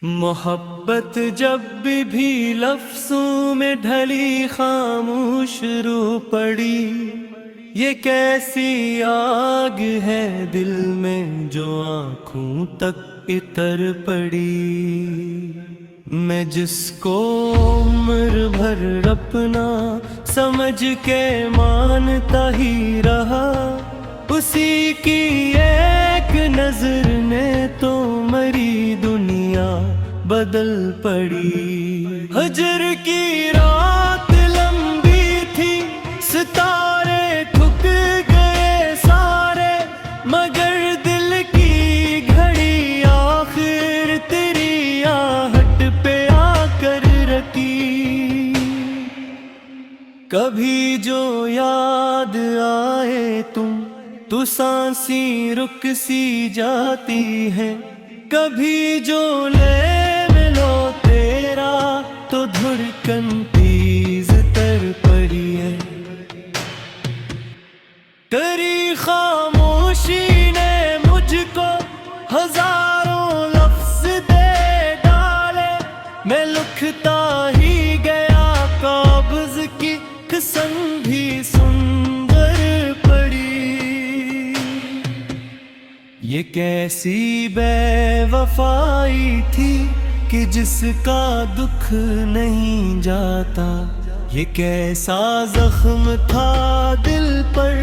मोहब्बत जब भी लफ्ज़ों में ढली खामोश रो पड़ी, ये कैसी आग है दिल में जो आँखों तक इतर पड़ी। मैं जिसको उम्र भर अपना समझ के मानता ही रहा, उसी की एक नजर ने तो मरी दुनिया बदल पड़ी। हजर की रात लंबी थी, सितारे ठुक गए सारे, मगर दिल की घड़ी आखिर तेरी आहट पे आकर रखी। कभी जो याद आए तुम तो सांसी रुक सी जाती है, कभी जो ले मिलो तेरा तो धड़कन तेज तर पड़ी है। तेरी खामोशी ने मुझको हजारों लफ्ज दे डाले, मैं लिखता ही गया कागज की कसम भी सुंदर पड़ी। ये कैसी बेवफाई थी कि जिसका दुख नहीं जाता, ये कैसा जख्म था दिल पर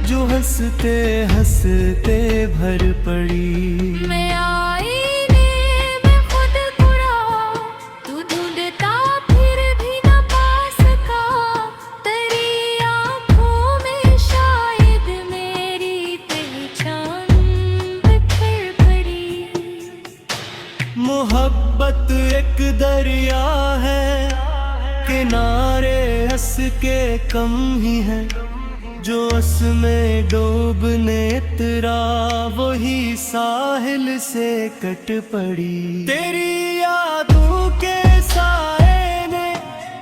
जो हंसते हंसते भर पड़ी। मैं आईने में खुद कुड़ा, तू ढूंढता फिर भी न पा सका, तेरी आंखों में शायद मेरी पहचान बिखर पड़ी। मोहब्बत एक दरिया है, किनारे हंस के कम ही है, जो उसमें डूबने तेरा वही साहिल से कट पड़ी। तेरी यादों के साए ने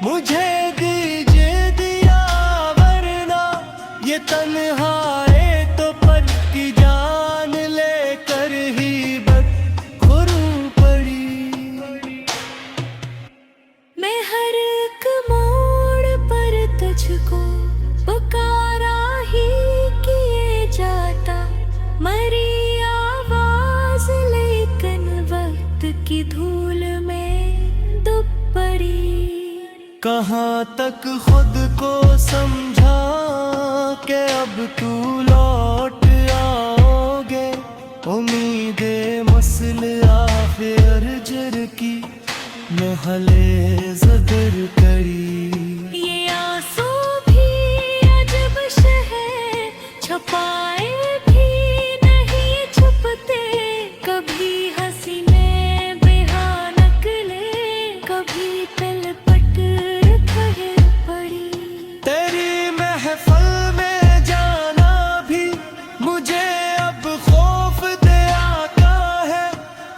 मुझे दीजे दिया, वरना ये तन्हाई तो पल की जान लेकर ही बदखुरू पड़ी। मैं हर एक मोड़ पर तुझको पुकारा ही किए जाता, मरी आवाज लेकिन वक्त की धूल में दुब पड़ी। कहाँ तक खुद को समझा के अब तू लौट आओगे, उम्मीदें मसले आखिर जर की महले ज़दर करी। ये आंसू भी अजब शहर, छुपाए भी नहीं छुपते, कभी हंसी में बेहान निकले, कभी तलपट ठहर पड़ी। तेरी महफिल में जाना भी मुझे अब खौफ दे आता है,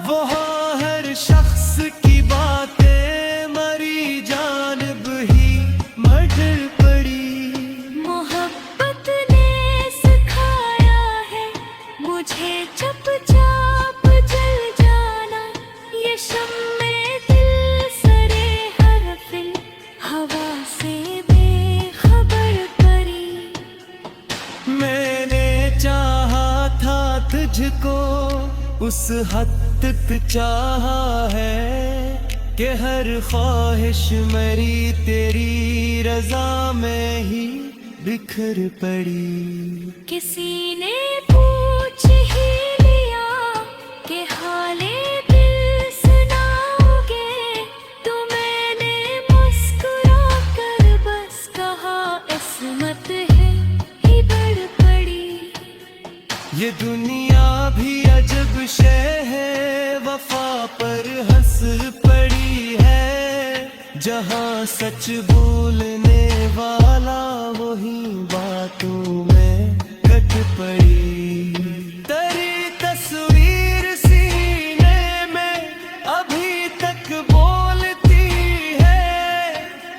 वहाँ हर शख्स की बातें मरी जानिब ही मर पड़ी। मोहब्बत ने सिखाया है मुझे चुपचाप जल जाना, ये शम्मे दिल सरे हर फिल हवा से बेखबर पड़ी। मैंने चाहा था तुझको उस हद तक चाहा है कि हर ख्वाहिश मेरी तेरी रजा में ही बिखर पड़ी। किसी ने पूछ ही लिया कि हाले दिल सुनाओगे, तो मैंने मुस्कुरा कर बस कहा इस्मत है ही बढ़ पड़ी। ये दुनिया भी अजब शय है, वफा पर हंस पड़ी है, जहाँ सच बोलने वाला वही बातों में कट पड़ी। तेरी तस्वीर सीने में अभी तक बोलती है,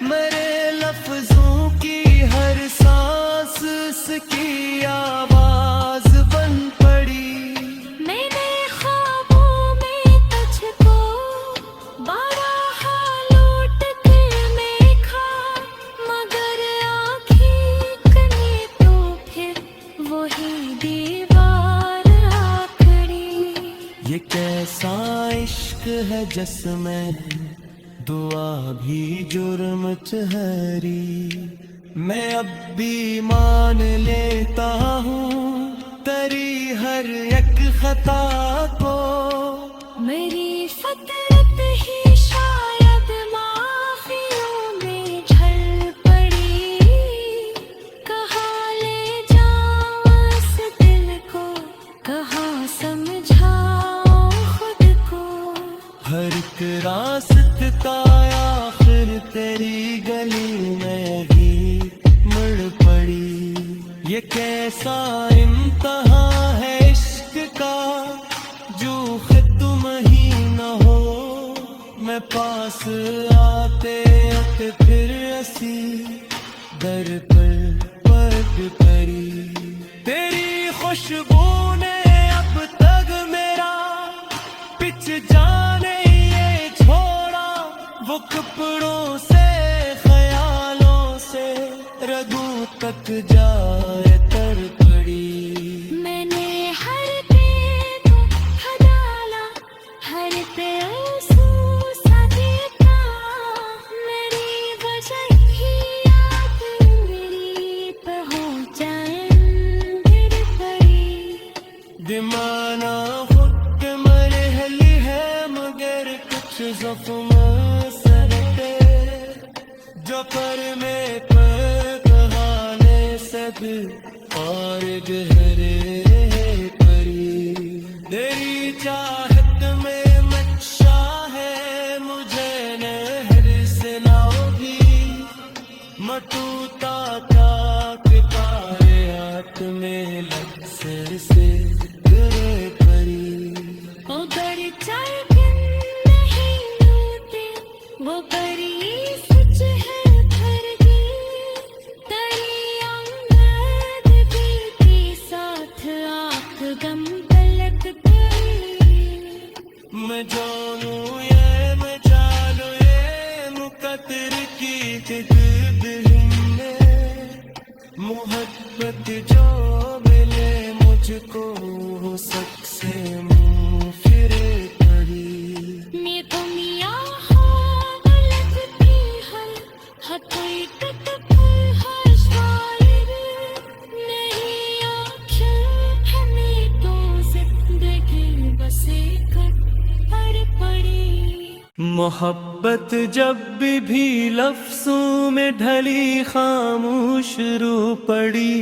मेरे लफ्जों की हर सांस उसकी आवाज बन पड़ी। मैंने ख्वाबों में तुझको इश्क है जिसमें दुआ भी जुर्म ठहरी। मैं अब भी मान लेता हूँ तेरी हर एक खता को। मेरी फितरत ही शायद माफियों में ढल पड़ी। कहाँ ले जाऊं इस दिल को, कहाँ समझाऊं खुद को। हर एक रास्ता आखिर तेरी गली में ही मुड़ पड़ी। ये कैसा इम्तहा है इश्क का जो तुम ही न हो। मैं पास आते आते फिर ऐसी दर पर पग पड़ी। तेरी खुशबू ने अब तक मेरा पिछ जाने ये छोड़ा। वो कपड़ों से ख्यालों से रगों तक जाए तर पड़ी। मैंने हर पे तो हदाला, हर पे आंसू सा देखा। मेरी वजह ही याद मेरी पहुंचाए गिर पड़ी। दिमाना खुद मरहली है मगर कुछ जख्म सरते जो पर में कहाने सब और गहरे परी। तेरी चाहत में मच्चा है मुझे नहर से नाव भी। मतूता क्या कितारे हाथ में लग सर से गिरे परी। उधर चाय नहीं होते वो परी सच है भर गई। तेरी आमद बीती साथ आँख गम पलक गई। मैं जानू ये मैं चालू ये मुकद्दर की दिल में मोहब्बत जो मिले मुझको सबसे मुँह फिरे पड़ी। मैं दुनिया हाँ लगती है हकीकत पर हर शायर नहीं। आँखें हमें तो जिंदगी बसे कर पड़ी। मोहब्बत जब भी लफ्जों में ढली खामोश रू पड़ी।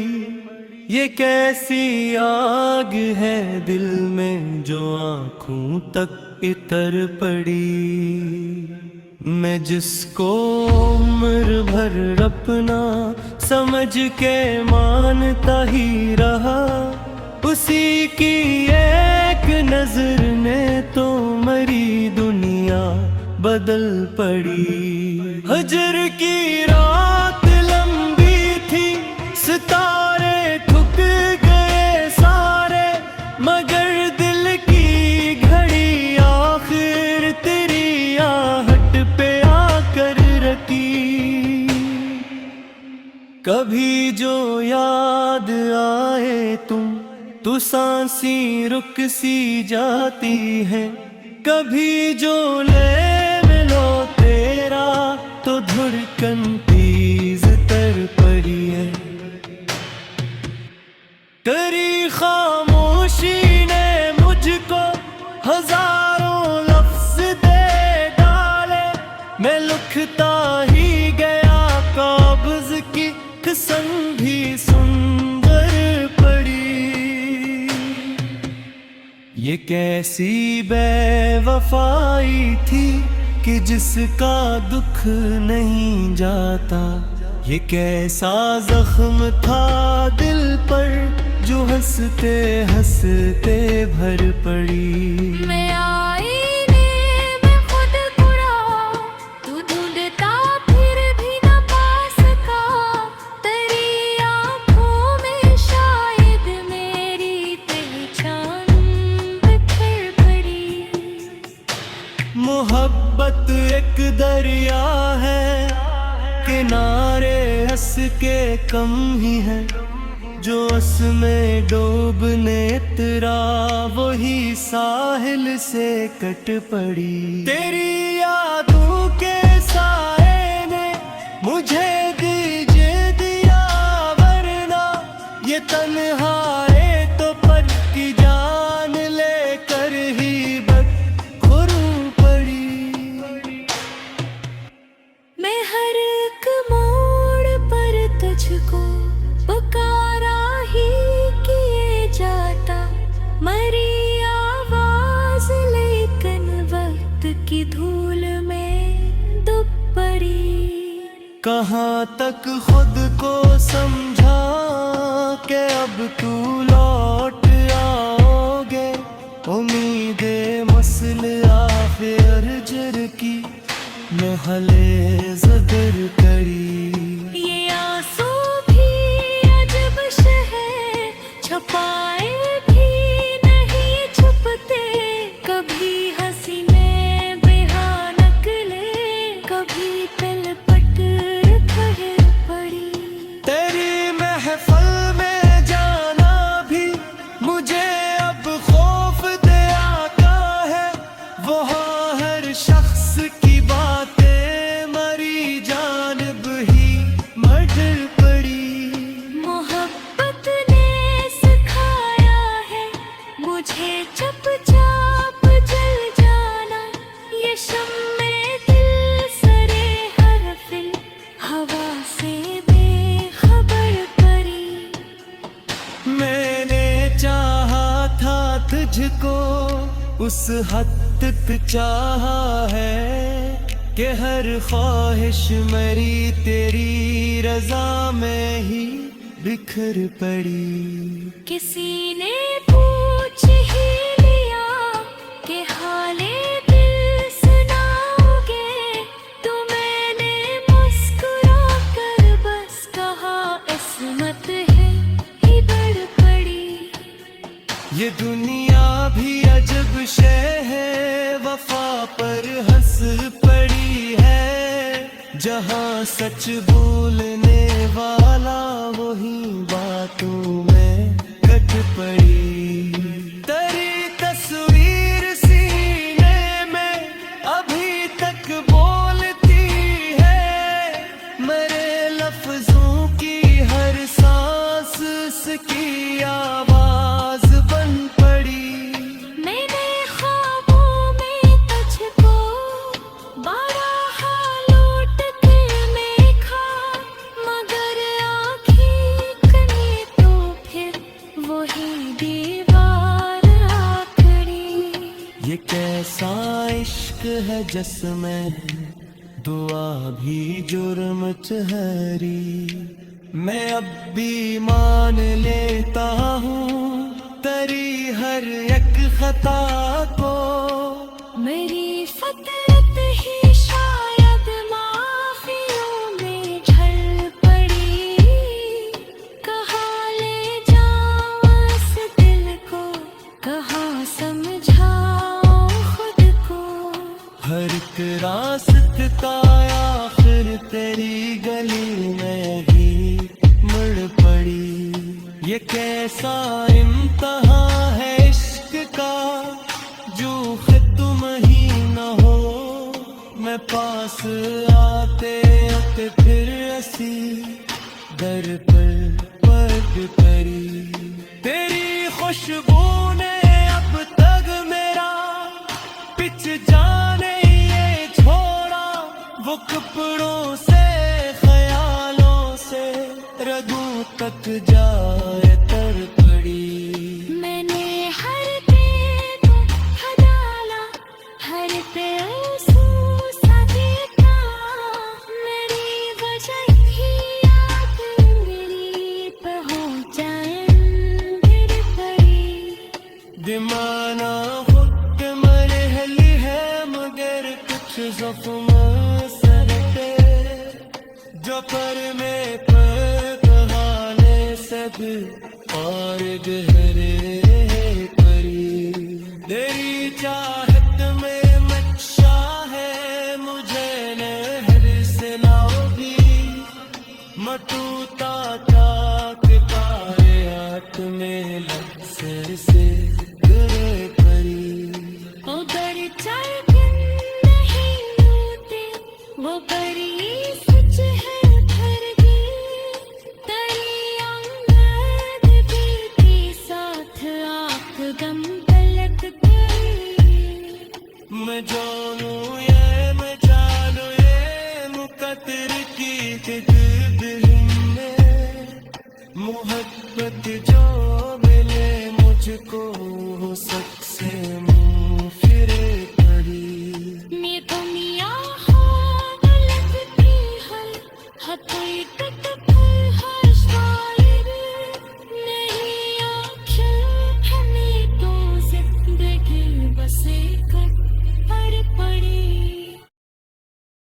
ये कैसी आग है दिल में जो आँखों तक इतर पड़ी। मैं जिसको उम्र भर अपना समझ के मानता ही रहा। उसी की एक नजर ने तो मरी दुनिया बदल पड़ी। हजर की रात लंबी थी सितारे ठुक गए सारे। मगर दिल की घड़ी आखिर तेरी आहट पे आकर रखी। कभी जो याद आए तुम तो सांसी रुक सी जाती है। कभी जो ले मिलो तेरा तो धड़कन तेज तर पड़ी है। तेरी खामोशी ने मुझको हजारों लफ्ज दे डाले। मैं लिखता ही गया काब्ज की कसम भी सुंदर पड़ी। ये कैसी बेवफाई थी कि जिसका दुख नहीं जाता। ये कैसा जख्म था दिल पर जो हंसते हंसते भर पड़ी। मैं आईने में खुद बुरा तू ढूंढता फिर भी न पा सका। तेरी आँखों में शायद मेरी पहचान बिखर पड़ी। मोहब्बत एक दरिया है किनारे हंस के कम ही है। जो उसमें डूबने तेरा वही साहिल से कट पड़ी। तेरी यादों के साए ने मुझे दीजिए दिया, वरना ये तन्हाई तो पर की जान लेकर ही बदखुरू पड़ी। मैं हर एक मोड़ पर तुझको पुकारा ही किए जाता, मरी आवाज लेकिन वक्त की धूल में दुब पड़ी। कहाँ तक खुद को समझा कि अब तू लौट आओगे, उम्मीदे मसले आखिर जर की महले ज़दर करी। ये आंसू भी अजब शहर छुपाए भी नहीं छुपते, कभी हंसी में बेहान निकले, कभी तिलपट ठहर पड़ी। तेरी महफल में जाना भी मुझे अब खौफ दे आता है, वहाँ हर शख्स की बातें मरी जानिब ही मटर पड़ी। मोहब्बत ने सिखाया है मुझे चुपचाप जल जाना, ये शम्मे दिल सरे हर फिल हवा से बेखबर पड़ी। मैंने चाहा था तुझको उस हद तक चाहा है कि हर ख्वाहिश मेरी तेरी रजा में ही बिखर पड़ी। किसी ने पूछ ही लिया कि हाले दिल सुनाओगे, तो मैंने मुस्कुरा कर बस कहा इस्मत है ही बढ़ पड़ी। ये दुनिया भी अजब शय है, वफा पर हंस पड़ी है, जहाँ सच बोलने वाला वही बातों में कट पड़ी। तेरी तस्वीर सीने में अभी तक बोलती है, मेरे लफ्जों की हर सांस उसकी आवाज बन पड़ी। मैंने ख्वाबों में तुझको बारहा लौट कर देखा, मगर आँखें कने तो फिर वही दीवार आ खड़ी। ये कैसा इश्क है जिसमें दुआ भी जुर्म ठहरी। मैं अब भी मान लेता हूँ तेरी हर एक खता को, मेरी फतरत ही शायद माफियों में ढल पड़ी। कहाँ ले जाऊं इस दिल को, कहाँ समझाऊं खुद को। हर एक रास्ता आखिर तेरी गली में ही मुड़ पड़ी। ये कैसा इम्तहां है इश्क का जो तुम ही न हो, मैं पास आते आते फिर ऐसी दर पर पग पड़ी। तेरी खुशबू ने अब तक मेरा पिछ जाने ये छोड़ा, वो कपड़ों से ख्यालों से रगों तक जाए तर पड़ी। मैंने हर पे तो हदाला, हर पे आंसू सा देखा, मेरी वजह ही याद मेरी पहुँचाए गिर पड़ी। दिमाना खुद मरहली है मगर कुछ जख्म सरटे, जो पर में पर कहाने सब और गहरे परी। तेरी चाहत में मच्चा है मुझे नहर से नाव भी, मटूता चाक तारे वो परी सच है भरगी तेरी आमद बीती साथ आँख गम पलक के मैं जानू ये मैं जानू ये मुकद्दर की में मोहब्बत जो मिले मुझको